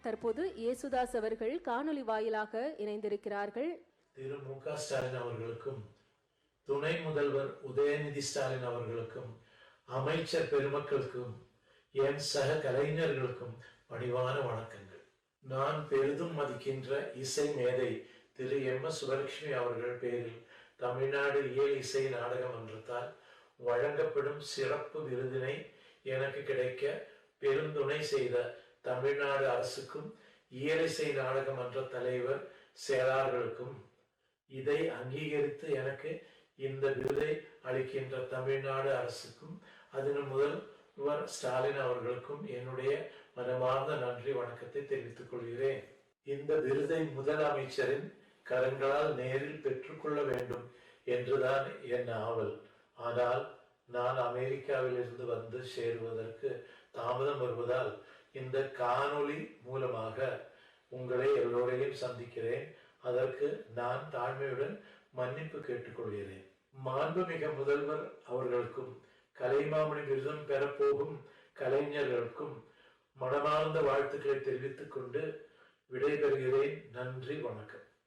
தற்போது இயேசுதாஸ் அவர்கள் காணொலி வாயிலாக இணைந்திருக்கிறார்கள். திரு மு.க. ஸ்டாலின் அவர்களுக்கும், துணை முதல்வர் உதயநிதி ஸ்டாலின் அவர்களுக்கும், அமைச்சர் பெருமக்களுக்கும், என் சக கலைஞர்களுக்கும் பணிவான வணக்கங்கள். நான் பெரிதும் மதிக்கின்ற இசை மேதை திரு எம்.எஸ். சுபலட்சுமி அவர்கள் பேரில் தமிழ்நாடு இயல் இசை நாடக மன்றத்தால் வழங்கப்படும் சிறப்பு விருதினை எனக்கு கிடைக்க பெருந்துணை செய்த தமிழ்நாடு அரசுக்கும், இயலிசை நாடக மன்ற தலைவர் செயலாளர்களுக்கும், இதை அங்கீகரித்து எனக்கு இந்த விருதை அளிக்கின்ற தமிழ்நாடு அரசுக்கும், அதன் முதல்வர் ஸ்டாலின் அவர்களுக்கும் என்னுடைய மனமார்ந்த நன்றி வணக்கத்தை தெரிவித்துக் கொள்கிறேன். இந்த விருதை முதலமைச்சரின் கரங்களால் நேரில் பெற்றுக்கொள்ள வேண்டும் என்றுதான் என் ஆவல். ஆனால் நான் அமெரிக்காவில் இருந்து வந்து சேருவதற்கு தாமதம் வருவதால் இந்த காணொளி மூலமாக உங்களை எல்லோரையும் சந்திக்கிறேன். அதற்கு நான் தாழ்மையுடன் மன்னிப்பு கேட்டுக்கொள்கிறேன். மாண்புமிகு முதல்வர் அவர்களுக்கும், கலைமாமணி விருதும் பெறப்போகும் கலைஞர்களுக்கும் மனமார்ந்த வாழ்த்துக்களை தெரிவித்துக் கொண்டு விடைபெறுகிறேன். நன்றி, வணக்கம்.